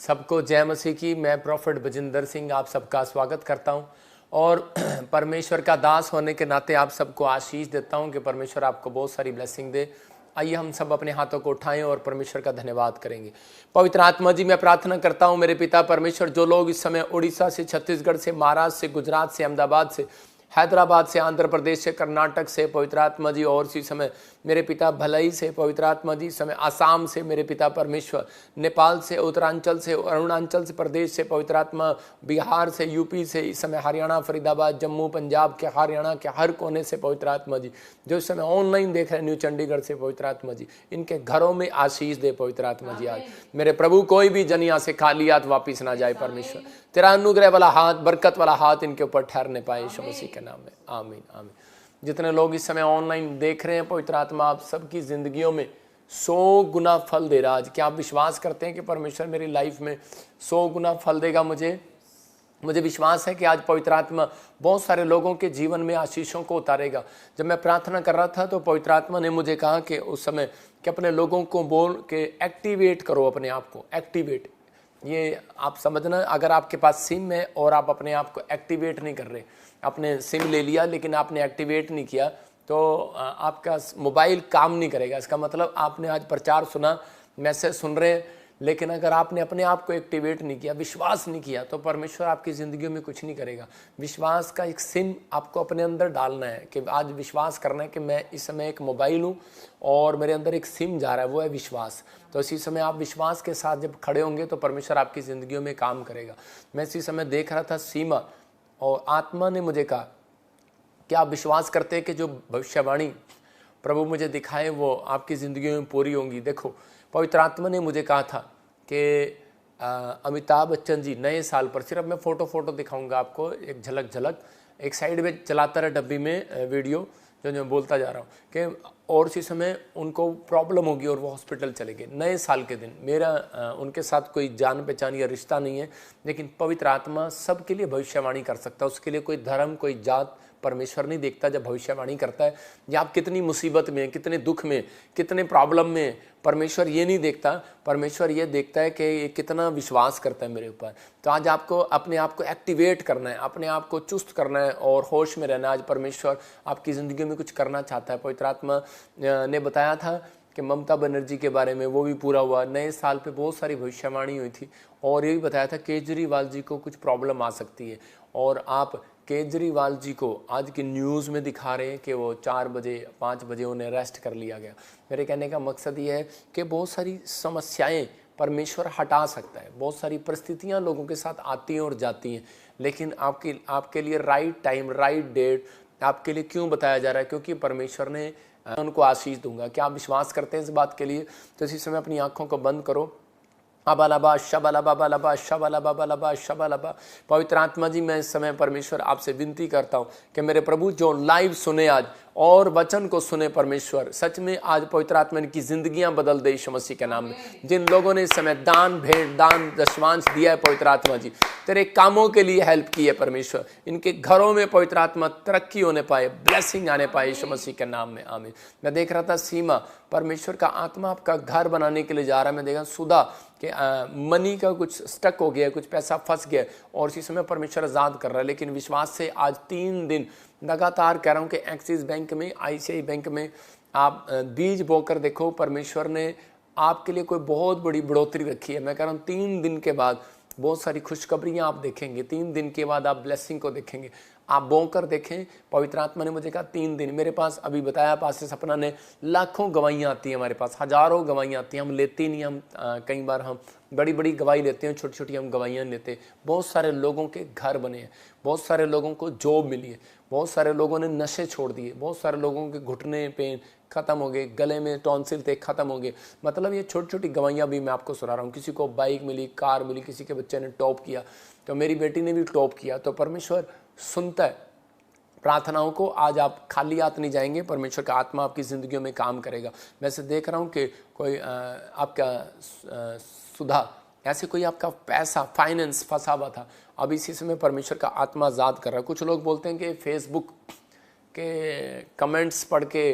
सबको जय मसीह की। मैं प्रॉफिट बजिंदर सिंह आप सबका स्वागत करता हूं और परमेश्वर का दास होने के नाते आप सबको आशीष देता हूं कि परमेश्वर आपको बहुत सारी ब्लेसिंग दे। आइए हम सब अपने हाथों को उठाएं और परमेश्वर का धन्यवाद करेंगे। पवित्र आत्मा जी, मैं प्रार्थना करता हूं मेरे पिता परमेश्वर, जो लोग इस समय उड़ीसा से, छत्तीसगढ़ से, महाराष्ट्र से, गुजरात से, अहमदाबाद से, हैदराबाद से, आंध्र प्रदेश से, कर्नाटक से, पवित्र आत्मा जी, और इसी समय मेरे पिता भलाई से, पवित्र आत्मा जी, समय आसाम से मेरे पिता परमेश्वर, नेपाल से, उत्तरांचल से, अरुणाचल से प्रदेश से, पवित्र आत्मा बिहार से, यूपी से, इस समय हरियाणा, फरीदाबाद, जम्मू, पंजाब के, हरियाणा के हर कोने से पवित्र आत्मा जी, जो इस समय ऑनलाइन देख रहे हैं न्यू चंडीगढ़ से, पवित्र आत्मा जी, इनके घरों में आशीष दे पवित्र आत्मा जी। आज मेरे प्रभु कोई भी जन यहाँ से खाली हाथ वापिस ना जाए परमेश्वर, तेरा अनुग्रह वाला हाथ, बरकत वाला हाथ इनके ऊपर ठहरने पाए यीशु मसीह के नाम में, आमीन आमीन। जितने लोग इस समय ऑनलाइन देख रहे हैं, पवित्र आत्मा आप सबकी जिंदगियों में 100 गुना फल दे रहा। आज क्या आप विश्वास करते हैं कि परमेश्वर मेरी लाइफ में 100 गुना फल देगा? मुझे विश्वास है कि आज पवित्र आत्मा बहुत सारे लोगों के जीवन में आशीषों को उतारेगा। जब मैं प्रार्थना कर रहा था तो पवित्र आत्मा ने मुझे कहा कि उस समय कि अपने लोगों को बोल के एक्टिवेट करो, अपने आप को एक्टिवेट। ये आप समझना, अगर आपके पास सिम है और आप अपने आप को एक्टिवेट नहीं कर रहे, आपने सिम ले लिया लेकिन आपने एक्टिवेट नहीं किया, तो आपका मोबाइल काम नहीं करेगा। इसका मतलब आपने आज प्रचार सुना, मैसेज सुन रहे हैं, लेकिन अगर आपने अपने आप को एक्टिवेट नहीं किया, विश्वास नहीं किया, तो परमेश्वर आपकी ज़िंदगी में कुछ नहीं करेगा। विश्वास का एक सिम आपको अपने अंदर डालना है कि आज विश्वास करना है कि मैं इस समय एक मोबाइल हूँ और मेरे अंदर एक सिम जा रहा है, वो है विश्वास। तो इसी समय आप विश्वास के साथ जब खड़े होंगे तो परमेश्वर आपकी ज़िंदगियों में काम करेगा। मैं इसी समय देख रहा था सीमा, और आत्मा ने मुझे कहा कि आप विश्वास करते हैं कि जो भविष्यवाणी प्रभु मुझे दिखाए वो आपकी ज़िंदगी में पूरी होंगी। देखो, पवित्र आत्मा ने मुझे कहा था कि अमिताभ बच्चन जी नए साल पर, सिर्फ मैं फ़ोटो दिखाऊंगा आपको, एक झलक, एक साइड में चलाता रहा डब्बी में वीडियो, जो मैं बोलता जा रहा हूँ कि और इसी समय उनको प्रॉब्लम होगी और वो हॉस्पिटल चले गए नए साल के दिन। मेरा उनके साथ कोई जान पहचान या रिश्ता नहीं है, लेकिन पवित्र आत्मा सबके लिए भविष्यवाणी कर सकता है। उसके लिए कोई धर्म, कोई जात परमेश्वर नहीं देखता। जब भविष्यवाणी करता है या आप कितनी मुसीबत में, कितने दुख में, कितने प्रॉब्लम में, परमेश्वर ये नहीं देखता। परमेश्वर ये देखता है कि ये कितना विश्वास करता है मेरे ऊपर। तो आज आपको अपने आप को एक्टिवेट करना है, अपने आप को चुस्त करना है और होश में रहना है। आज परमेश्वर आपकी ज़िंदगी में कुछ करना चाहता है। पवित्र आत्मा ने बताया था कि ममता बनर्जी के बारे में, वो भी पूरा हुआ। नए साल पे बहुत सारी भविष्यवाणी हुई थी और ये भी बताया था केजरीवाल जी को कुछ प्रॉब्लम आ सकती है, और आप केजरीवाल जी को आज की न्यूज़ में दिखा रहे हैं कि वो 4 बजे 5 बजे उन्हें अरेस्ट कर लिया गया। मेरे कहने का मकसद ये है कि बहुत सारी समस्याएं परमेश्वर हटा सकता है। बहुत सारी परिस्थितियां लोगों के साथ आती हैं और जाती हैं, लेकिन आपके लिए राइट टाइम, राइट डेट आपके लिए क्यों बताया जा रहा है? क्योंकि परमेश्वर ने उनको आशीष दूंगा। क्या आप विश्वास करते हैं इस बात के लिए? तो इसी समय अपनी आंखों को बंद करो। अबालबा शबलबा शबलबा शबलबा। पवित्र आत्मा जी, मैं इस समय परमेश्वर आपसे विनती करता हूँ कि मेरे प्रभु जो लाइव सुने आज और वचन को सुने, परमेश्वर सच में आज पवित्र आत्मा की जिंदगियां बदल दे यीशु मसीह के नाम में। जिन लोगों ने इस समय दान, भेंट, दान, दशमांश दिया है, पवित्र आत्मा जी तेरे कामों के लिए हेल्प की है परमेश्वर, इनके घरों में पवित्र आत्मा तरक्की होने पाए, ब्लेसिंग आने पाए यीशु मसीह के नाम में, आमीन। मैं देख रहा था सीमा, परमेश्वर का आत्मा आपका घर बनाने के लिए जा रहा है। मैं देखा सुधा कि मनी का कुछ स्टक हो गया, कुछ पैसा फंस गया और इसी समय परमेश्वर आज़ाद कर रहा है। लेकिन विश्वास से आज 3 दिन लगातार कह रहा हूँ कि एक्सिस बैंक में, ICICI बैंक में आप बीज बोकर देखो, परमेश्वर ने आपके लिए कोई बहुत बड़ी बढ़ोतरी रखी है। मैं कह रहा हूँ 3 दिन के बाद बहुत सारी खुशखबरियाँ आप देखेंगे। 3 दिन के बाद आप ब्लेसिंग को देखेंगे। आप बोकर देखें। पवित्र आत्मा ने मुझे कहा 3 दिन। मेरे पास अभी बताया पास सपना ने, लाखों गवाहियाँ आती हैं हमारे पास, हज़ारों गवाहियाँ आती हैं। हम लेते नहीं, हम कई बार हम बड़ी बड़ी गवाही लेते हैं, छोटी छोटी हम गवाहियाँ लेते। बहुत सारे लोगों के घर बने हैं, बहुत सारे लोगों को जॉब मिली है, बहुत सारे लोगों ने नशे छोड़ दिए, बहुत सारे लोगों के घुटने पेन खत्म हो गए, गले में टॉन्सिल थे खत्म हो गए। मतलब ये छोटी छोटी गवाहियाँ भी मैं आपको सुना रहा हूँ। किसी को बाइक मिली, कार मिली, किसी के बच्चे ने टॉप किया, तो मेरी बेटी ने भी टॉप किया। तो परमेश्वर सुनता है प्रार्थनाओं को। आज आप खाली हाथ नहीं जाएंगे, परमेश्वर का आत्मा आपकी ज़िंदगियों में काम करेगा। मैं से देख रहा हूँ कि कोई आपका सुधा, ऐसे कोई आपका पैसा, फाइनेंस फंसा हुआ था, अब इसी समय परमेश्वर का आत्मा आज़ाद कर रहा है। कुछ लोग बोलते हैं कि फेसबुक के कमेंट्स पढ़ के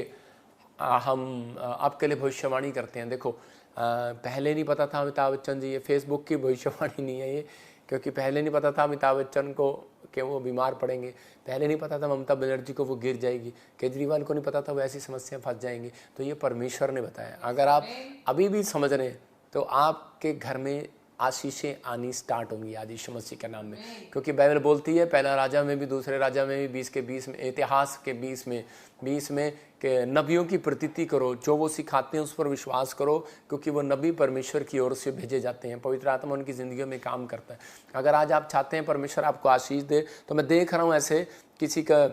हम आपके लिए भविष्यवाणी करते हैं। देखो पहले नहीं पता था अमिताभ बच्चन जी, ये फेसबुक की भविष्यवाणी नहीं है ये, क्योंकि पहले नहीं पता था अमिताभ बच्चन को कि वो बीमार पड़ेंगे, पहले नहीं पता था ममता बनर्जी को वो गिर जाएगी, केजरीवाल को नहीं पता था वो ऐसी समस्या फंस जाएंगे, तो ये परमेश्वर ने बताया। अगर आप अभी भी समझ रहे हैं तो आपके घर में आशीषें आनी स्टार्ट होंगी आज यीशु मसीह के नाम में, क्योंकि बाइबल बोलती है पहला राजा में भी दूसरे राजा में भी 20 के 20 में, इतिहास के 20 में कि नबियों की प्रतीति करो, जो वो सिखाते हैं उस पर विश्वास करो, क्योंकि वो नबी परमेश्वर की ओर से भेजे जाते हैं, पवित्र आत्मा उनकी ज़िंदगी में काम करता है। अगर आज आप चाहते हैं परमेश्वर आपको आशीष दे, तो मैं देख रहा हूँ ऐसे किसी का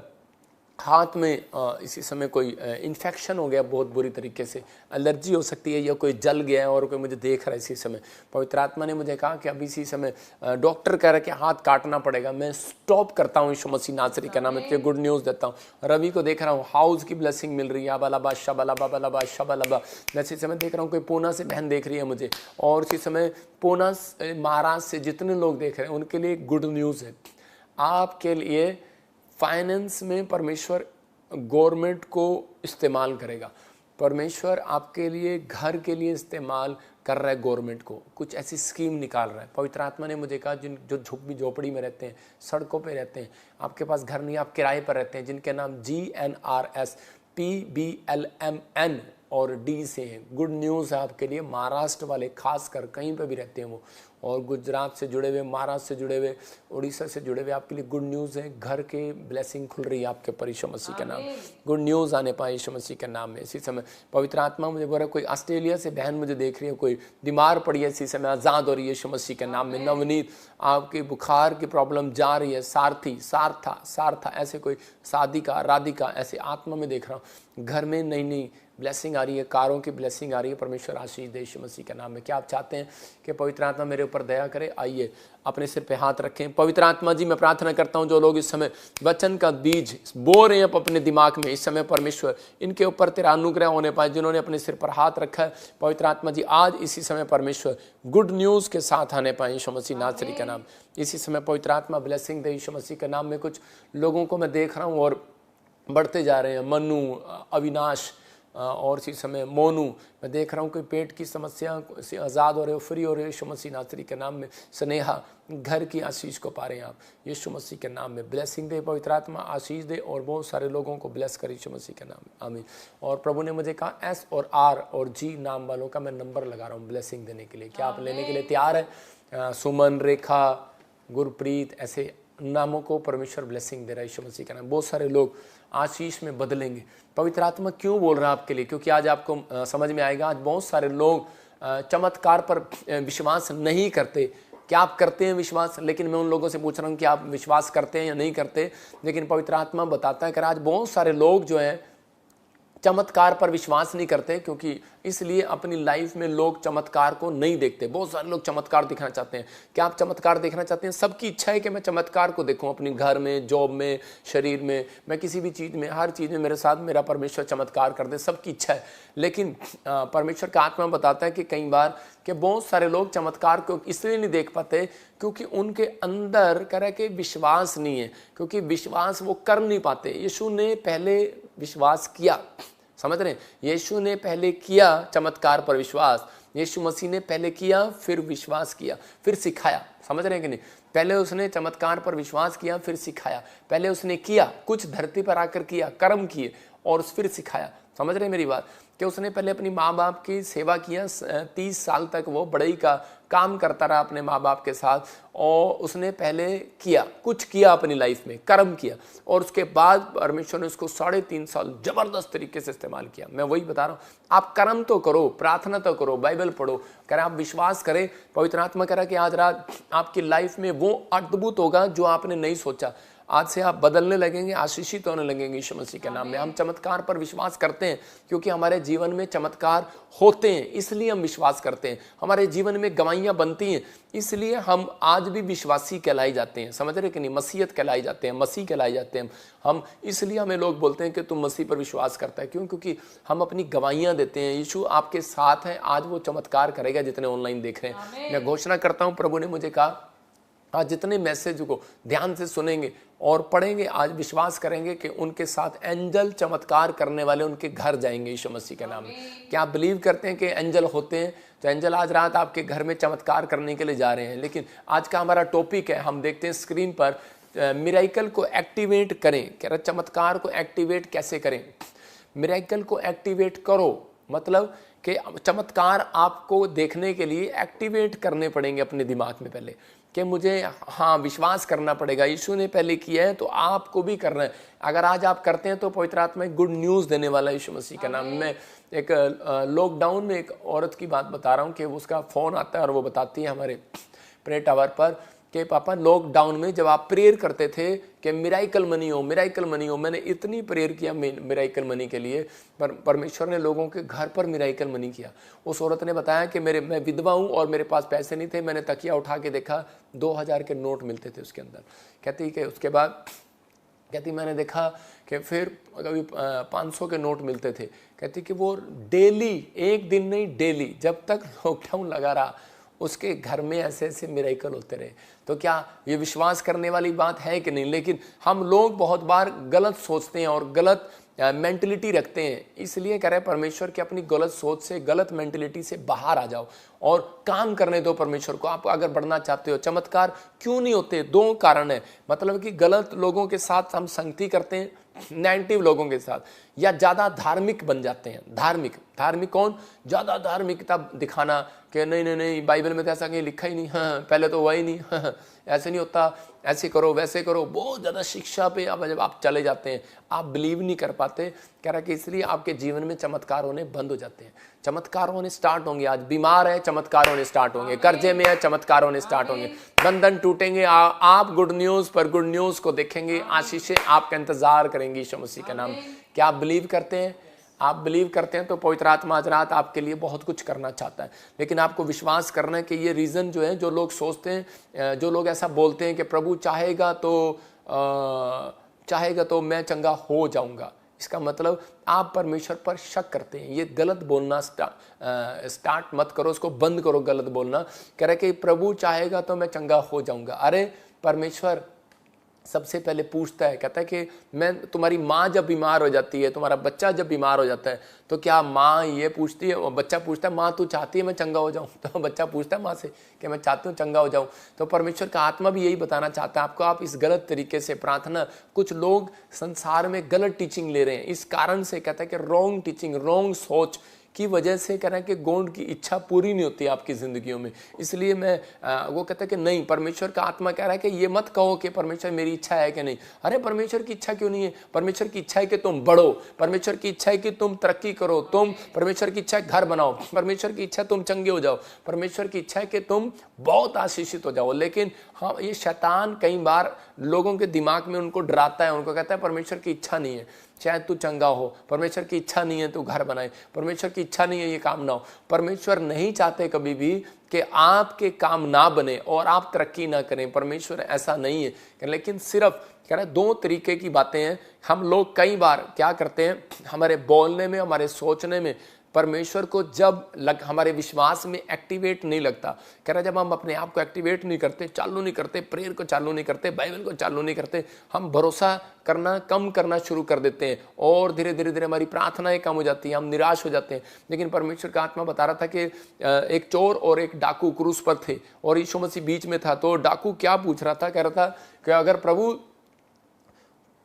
हाथ में इसी समय कोई इन्फेक्शन हो गया बहुत बुरी तरीके से, एलर्जी हो सकती है, या कोई जल गया है और कोई मुझे देख रहा है इसी समय। पवित्र आत्मा ने मुझे कहा कि अभी इसी समय डॉक्टर कह रहा है कि हाथ काटना पड़ेगा। मैं स्टॉप करता हूँ यीशु मसीह नासरी का नाम में, गुड न्यूज़ देता हूँ। रवि को देख रहा हूँ हाउस की ब्लेसिंग मिल रही है, अबालाबा शबालाबा बलाबा शबालाबा। मैं इसी समय देख रहा हूँ कोई पूना से बहन देख रही है मुझे, और इसी समय पूना महाराष्ट्र से जितने लोग देख रहे हैं उनके लिए गुड न्यूज़ है। आपके लिए फाइनेंस में परमेश्वर गवर्नमेंट को इस्तेमाल करेगा, परमेश्वर आपके लिए घर के लिए इस्तेमाल कर रहा है, गवर्नमेंट को कुछ ऐसी स्कीम निकाल रहा है। पवित्र आत्मा ने मुझे कहा जिन जो झुग्गी झोपड़ी में रहते हैं, सड़कों पे रहते हैं, आपके पास घर नहीं, आप किराए पर रहते हैं, जिनके नाम GNRS PBLMN और D से हैं, गुड न्यूज़ है आपके लिए। महाराष्ट्र वाले खासकर कहीं पे भी रहते हैं वो, और गुजरात से जुड़े हुए, महाराष्ट्र से जुड़े हुए, उड़ीसा से जुड़े हुए, आपके लिए गुड न्यूज़ है। घर के ब्लेसिंग खुल रही है आपके पर यीशु मसीह के नाम, गुड न्यूज़ आने पाए यीशु मसीह के नाम में। इसी समय पवित्र आत्मा मुझे बोल रहा है, कोई ऑस्ट्रेलिया से बहन मुझे देख रही है, कोई बीमार पड़ी है, इसी समय आज़ाद हो रही है यीशु मसीह के नाम में। नवनीत, आपकी बुखार की प्रॉब्लम जा रही है। सारथा ऐसे कोई साधिका राधिका ऐसे आत्मा में देख रहा हूँ, घर में नई नई ब्लेसिंग आ रही है, कारों की ब्लेसिंग आ रही है। परमेश्वर आशीष दे यीशु मसीह के नाम में। क्या आप चाहते हैं कि पवित्र आत्मा मेरे ऊपर दया करे? आइए अपने सिर पे हाथ रखें। पवित्र आत्मा जी, मैं प्रार्थना करता हूं जो लोग इस समय वचन का बीज बो रहे हैं अपने दिमाग में, इस समय परमेश्वर इनके ऊपर तेरा अनुग्रह होने पाए। जिन्होंने अपने सिर पर हाथ रखा है, पवित्र आत्मा जी आज इसी समय परमेश्वर गुड न्यूज़ के साथ आने पाए यीशु मसीह नासरी के नाम। इसी समय पवित्र आत्मा ब्लेसिंग दे यीशु मसीह के नाम में। कुछ लोगों को मैं देख रहा हूँ और बढ़ते जा रहे हैं, मनु, अविनाश और इसी समय मोनू, मैं देख रहा हूँ कोई पेट की समस्या से आज़ाद हो रहे हो, फ्री हो रहे हो यीशु मसीह नासरी के नाम में। स्नेहा, घर की आशीष को पा रहे हैं आप यीशु मसीह के नाम में। ब्लेसिंग दे पवित्र आत्मा, आशीष दे और बहुत सारे लोगों को ब्लेस कर यीशु मसीह के नाम में, आमीन। और प्रभु ने मुझे कहा S और R और G नाम वालों का मैं नंबर लगा रहा हूँ ब्लेसिंग देने के लिए। क्या आप लेने के लिए तैयार है? सुमन, रेखा, गुरप्रीत, ऐसे नामों को परमेश्वर ब्लेसिंग दे रहा है यीशु मसीह का नाम। बहुत सारे लोग आशीष में बदलेंगे। पवित्र आत्मा क्यों बोल रहा है आपके लिए? क्योंकि आज आपको समझ में आएगा, आज बहुत सारे लोग चमत्कार पर विश्वास नहीं करते। क्या आप करते हैं विश्वास? लेकिन मैं उन लोगों से पूछ रहा हूँ कि आप विश्वास करते हैं या नहीं करते। लेकिन पवित्र आत्मा बताता है कि आज बहुत सारे लोग जो हैं चमत्कार पर विश्वास नहीं करते, क्योंकि इसलिए अपनी लाइफ में लोग चमत्कार को नहीं देखते। बहुत सारे लोग चमत्कार दिखना चाहते हैं। क्या आप चमत्कार देखना चाहते हैं? सबकी इच्छा है कि मैं चमत्कार को देखूं, अपने घर में, जॉब में, शरीर में, मैं किसी भी चीज़ में, हर चीज़ में मेरे साथ मेरा परमेश्वर चमत्कार कर दे, सबकी इच्छा है। लेकिन परमेश्वर का आत्मा बताता है कि कई बार कि बहुत सारे लोग चमत्कार को इसलिए नहीं देख पाते क्योंकि उनके अंदर कह के विश्वास नहीं है, क्योंकि विश्वास वो कर नहीं पाते। यीशु ने पहले विश्वास किया, समझ रहे हैं? यीशु ने पहले किया चमत्कार पर विश्वास, यीशु मसीह ने पहले किया, फिर विश्वास किया, फिर सिखाया। समझ रहे हैं कि नहीं? पहले उसने चमत्कार पर विश्वास किया, फिर सिखाया। पहले उसने किया, कुछ धरती पर आकर किया, कर्म किए और फिर सिखाया। समझ रहे हैं मेरी बात? कि उसने पहले अपनी माँ बाप की सेवा किया, 30 साल तक वो बढ़ई का काम करता रहा अपने माँ बाप के साथ, और उसने पहले किया, कुछ किया अपनी लाइफ में, कर्म किया, और उसके बाद परमेश्वर ने उसको 3.5 साल जबरदस्त तरीके से इस्तेमाल किया। मैं वही बता रहा हूँ, आप कर्म तो करो, प्रार्थना तो करो, बाइबल पढ़ो, कह आप विश्वास करें। पवित्र आत्मा कह रहा कि आज रात आपकी लाइफ में वो अद्भुत होगा जो आपने नहीं सोचा। आज से आप बदलने लगेंगे, आशीषित होने लगेंगे यीशु मसीह के नाम में। हम चमत्कार पर विश्वास करते हैं क्योंकि हमारे जीवन में चमत्कार होते हैं, इसलिए हम विश्वास करते हैं। हमारे जीवन में गवाहियाँ बनती हैं, इसलिए हम आज भी विश्वासी कहलाई जाते हैं। समझ रहे कि नहीं? मसीहत कहलाई जाते हैं, मसीह कहलाई जाते हैं हम। इसलिए हमें लोग बोलते हैं कि तुम मसीह पर विश्वास करता है। क्यों? क्योंकि हम अपनी गवाहियाँ देते हैं। यीशु आपके साथ है, आज वो चमत्कार करेगा जितने ऑनलाइन देख रहे हैं। मैं घोषणा करता हूँ, प्रभु ने मुझे कहा आज जितने मैसेज को ध्यान से सुनेंगे और पढ़ेंगे, आज विश्वास करेंगे कि उनके साथ एंजल चमत्कार करने वाले उनके घर जाएंगे यीशु मसीह के नाम में। क्या आप बिलीव करते हैं कि एंजल होते हैं? तो एंजल आज रात आपके घर में चमत्कार करने के लिए जा रहे हैं। लेकिन आज का हमारा टॉपिक है, हम देखते हैं स्क्रीन पर, मिरेकल को एक्टिवेट करें। कह रहा चमत्कार को एक्टिवेट कैसे करें? मिरेकल को एक्टिवेट करो, मतलब कि चमत्कार आपको देखने के लिए एक्टिवेट करने पड़ेंगे अपने दिमाग में पहले, कि मुझे हाँ विश्वास करना पड़ेगा। यीशु ने पहले किया है तो आपको भी करना है। अगर आज आप करते हैं तो पवित्र आत्मा एक गुड न्यूज़ देने वाला है यीशु मसीह का नाम में। एक लॉकडाउन में एक औरत की बात बता रहा हूँ कि उसका फ़ोन आता है और वो बताती है हमारे प्रे टावर पर कि पापा लॉकडाउन में जब आप प्रेयर करते थे कि मिराइकल मनी हो, मिराइकल मनी हो, मैंने इतनी प्रेयर किया मिराइकल मनी के लिए, पर परमेश्वर ने लोगों के घर पर मिराइकल मनी किया। उस औरत ने बताया कि मैं विधवा हूँ और मेरे पास पैसे नहीं थे, मैंने तकिया उठा के देखा 2000 के नोट मिलते थे उसके अंदर। कहती कि उसके बाद कहती मैंने देखा कि फिर कभी 500 के नोट मिलते थे। कहती कि वो डेली, एक दिन नहीं डेली, जब तक लॉकडाउन लगा रहा उसके घर में ऐसे ऐसे मिरेकल होते रहे। तो क्या ये विश्वास करने वाली बात है कि नहीं? लेकिन हम लोग बहुत बार गलत सोचते हैं और गलत मेंटलिटी रखते हैं। इसलिए कह रहे हैं परमेश्वर की अपनी गलत सोच से, गलत मेंटलिटी से बाहर आ जाओ और काम करने दो परमेश्वर को। आप अगर बढ़ना चाहते हो, चमत्कार क्यों नहीं होते? 2 कारण है, मतलब कि गलत लोगों के साथ हम संगति करते हैं, नेगेटिव लोगों के साथ, या ज़्यादा धार्मिक बन जाते हैं। धार्मिक कौन? ज़्यादा धार्मिकता दिखाना कि नहीं बाइबल में तो ऐसा कहीं लिखा ही नहीं, हाँ पहले तो हुआ ही नहीं, हाँ ऐसे नहीं होता, ऐसे करो वैसे करो। बहुत ज़्यादा शिक्षा पे अब जब आप चले जाते हैं, आप बिलीव नहीं कर पाते। कह रहा कि इसलिए आपके जीवन में चमत्कार होने बंद हो जाते हैं। चमत्कार होने स्टार्ट होंगे। आज बीमार है, चमत्कार होने स्टार्ट होंगे। कर्जे में है, चमत्कार होने स्टार्ट होंगे। बंधन टूटेंगे। आप गुड न्यूज़ पर गुड न्यूज़ को देखेंगे। आशीषें आपका इंतजार करेंगी यीशु मसीह का नाम। क्या आप बिलीव करते हैं? आप बिलीव करते हैं तो पवित्र आत्मा आज रात आपके लिए बहुत कुछ करना चाहता है। लेकिन आपको विश्वास करना है कि ये रीज़न जो है, जो लोग सोचते हैं, जो लोग ऐसा बोलते हैं कि प्रभु चाहेगा तो मैं चंगा हो जाऊंगा, इसका मतलब आप परमेश्वर पर शक करते हैं। ये गलत बोलना स्टार्ट मत करो, उसको बंद करो गलत बोलना। कह रहे कि प्रभु चाहेगा तो मैं चंगा हो जाऊंगा। अरे परमेश्वर सबसे पहले पूछता है, कहता है कि मैं, तुम्हारी माँ जब बीमार हो जाती है, तुम्हारा बच्चा जब बीमार हो जाता है, तो क्या माँ ये पूछती है, बच्चा पूछता है माँ तू चाहती है मैं चंगा हो जाऊँ? तो बच्चा पूछता है माँ से कि मैं चाहती हूँ चंगा हो जाऊँ। तो परमेश्वर का आत्मा भी यही बताना चाहता है आपको। आप इस गलत तरीके से प्रार्थना, कुछ लोग संसार में गलत टीचिंग ले रहे हैं, इस कारण से कहता है कि रॉन्ग टीचिंग, रॉन्ग सोच की वजह से कह रहे हैं कि गॉड की इच्छा पूरी नहीं होती आपकी ज़िंदगियों में। इसलिए वो कहता है कि नहीं, परमेश्वर का आत्मा कह रहा है कि ये मत कहो कि परमेश्वर मेरी इच्छा है कि नहीं। अरे परमेश्वर की इच्छा क्यों नहीं है? परमेश्वर की इच्छा है कि तुम बढ़ो, परमेश्वर की इच्छा है कि तुम तरक्की करो, परमेश्वर की इच्छा है घर बनाओ, परमेश्वर की इच्छा है तुम चंगे हो जाओ, परमेश्वर की इच्छा है कि तुम बहुत आशीषित हो जाओ। लेकिन हाँ, ये शैतान कई बार लोगों के दिमाग में उनको डराता है, उनको कहता है परमेश्वर की इच्छा नहीं है शायद तू चंगा हो, परमेश्वर की इच्छा नहीं है तू घर बनाए, परमेश्वर की इच्छा नहीं है ये काम ना हो। परमेश्वर नहीं चाहते कभी भी कि आपके काम ना बने और आप तरक्की ना करें। परमेश्वर ऐसा नहीं है। लेकिन सिर्फ कह रहे 2 तरीके की बातें हैं। हम लोग कई बार क्या करते हैं, हमारे बोलने में, हमारे सोचने में परमेश्वर को जब हमारे विश्वास में एक्टिवेट नहीं लगता। कह रहा जब हम अपने आप को एक्टिवेट नहीं करते, चालू नहीं करते, प्रेयर को चालू नहीं करते, बाइबल को चालू नहीं करते, हम भरोसा करना कम करना शुरू कर देते हैं और धीरे धीरे हमारी प्रार्थनाएं कम हो जाती हैं, हम निराश हो जाते हैं। लेकिन परमेश्वर का आत्मा बता रहा था कि एक चोर और एक डाकू क्रूस पर थे और यीशु मसीह बीच में था। तो डाकू क्या पूछ रहा था? कह रहा था कि अगर प्रभु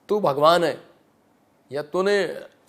तू भगवान है, या तूने,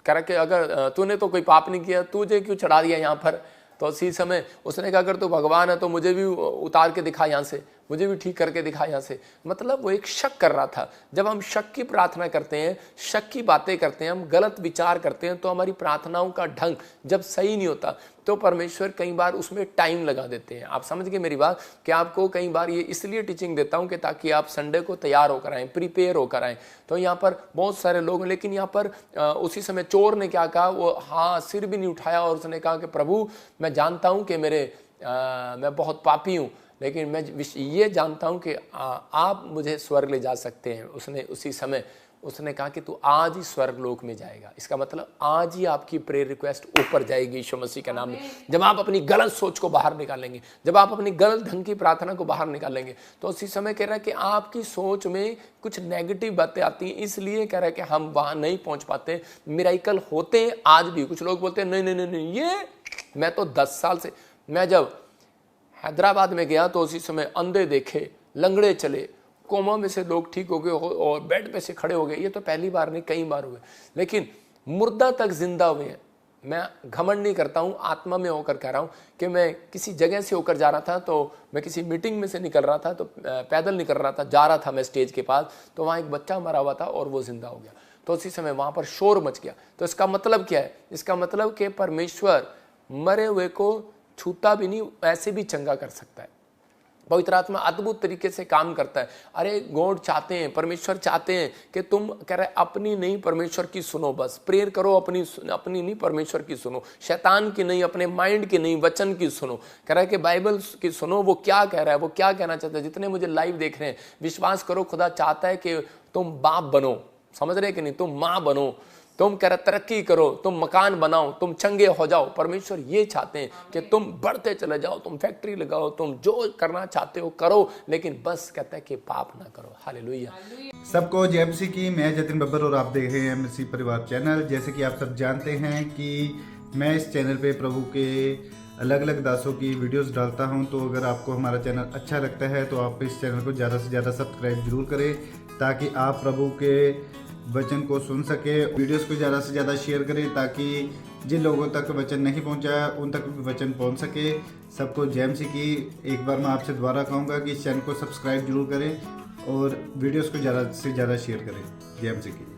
कह रहा कि अगर तूने तो कोई पाप नहीं किया, तुझे क्यों चढ़ा दिया यहाँ पर? तो उसी समय उसने कहा अगर तू भगवान है तो मुझे भी उतार के दिखा यहाँ से, मुझे भी ठीक करके दिखा यहाँ से। मतलब वो एक शक कर रहा था। जब हम शक की प्रार्थना करते हैं, शक की बातें करते हैं, हम गलत विचार करते हैं, तो हमारी प्रार्थनाओं का ढंग जब सही नहीं होता तो परमेश्वर कई बार उसमें टाइम लगा देते हैं। आप समझ गए मेरी बात? कि आपको कई बार ये इसलिए टीचिंग देता हूँ कि ताकि आप संडे को तैयार होकर आएँ, प्रिपेयर होकर आएँ। तो यहाँ पर बहुत सारे लोग, लेकिन यहाँ पर उसी समय चोर ने क्या कहा, वो हाँ सिर भी नहीं उठाया और उसने कहा कि प्रभु मैं जानता हूँ कि मैं बहुत पापी हूँ, लेकिन मैं ये जानता हूँ कि आप मुझे स्वर्ग ले जा सकते हैं। उसने उसी समय उसने कहा कि तू आज ही स्वर्ग लोक में जाएगा। इसका मतलब आज ही आपकी प्रेयर रिक्वेस्ट ऊपर जाएगी यीशु मसीह के नाम में। जब आप अपनी गलत सोच को बाहर निकालेंगे, जब आप अपनी गलत ढंग की प्रार्थना को बाहर निकालेंगे, तो उसी समय कह रहा है कि आपकी सोच में कुछ नेगेटिव बातें आती हैं, इसलिए कह रहा है कि हम वहां नहीं पहुंच पाते। मिरेकल होते हैं आज भी। कुछ लोग बोलते हैं नहीं नहीं नहीं, ये मैं तो 10 साल से, मैं जब हैदराबाद में गया तो उसी समय अंधे देखे, लंगड़े चले, कोमा में से लोग ठीक हो गए और बेड पे से खड़े हो गए। ये तो पहली बार नहीं, कई बार हुए, लेकिन मुर्दा तक जिंदा हुए हैं। मैं घमंड नहीं करता हूँ, आत्मा में होकर कह रहा हूँ कि मैं किसी जगह से होकर जा रहा था, तो मैं किसी मीटिंग में से निकल रहा था, तो पैदल निकल रहा था, जा रहा था मैं स्टेज के पास, तो वहाँ एक बच्चा मरा हुआ था और वो जिंदा हो गया। तो उसी समय वहाँ पर शोर मच गया। तो इसका मतलब क्या है? इसका मतलब कि परमेश्वर मरे हुए को छूता भी नहीं, ऐसे भी चंगा कर सकता है। पवित्र आत्मा अद्भुत तरीके से काम करता है। अरे गॉड चाहते हैं, परमेश्वर चाहते हैं कि तुम कह रहे अपनी नहीं परमेश्वर की सुनो, बस प्रेयर करो, अपनी नहीं परमेश्वर की सुनो, शैतान की नहीं, अपने माइंड की नहीं, वचन की सुनो। कह रहा है कि बाइबल की सुनो, वो क्या कह रहा है, वो क्या कहना चाहता है। जितने मुझे लाइव देख रहे हैं, विश्वास करो खुदा चाहता है कि तुम बाप बनो, समझ रहे कि नहीं, तुम माँ बनो, तुम कह रहे तरक्की करो, तुम मकान बनाओ, तुम चंगे हो जाओ। परमेश्वर ये चाहते हैं कि तुम बढ़ते चले जाओ, तुम फैक्ट्री लगाओ, तुम जो करना चाहते हो करो, लेकिन बस कहता है कि पाप ना करो। हालेलुया। सबको जय मसीह की। मैं जतिन बब्बर और आप देख रहे हैं मसीह परिवार चैनल। जैसे कि आप सब जानते हैं कि मैं इस चैनल पे प्रभु के अलग अलग दासों की वीडियोस डालता हूं, तो अगर आपको हमारा चैनल अच्छा लगता है तो आप इस चैनल को ज़्यादा से ज़्यादा सब्सक्राइब जरूर करें, ताकि आप प्रभु के वचन को सुन सके। वीडियोस को ज़्यादा से ज़्यादा शेयर करें, ताकि जिन लोगों तक वचन नहीं पहुंचा उन तक भी वचन पहुंच सके। सबको जय मसीह की। एक बार मैं आपसे दोबारा कहूँगा कि इस चैनल को सब्सक्राइब जरूर करें और वीडियोस को ज़्यादा से ज़्यादा शेयर करें। जय मसीह की।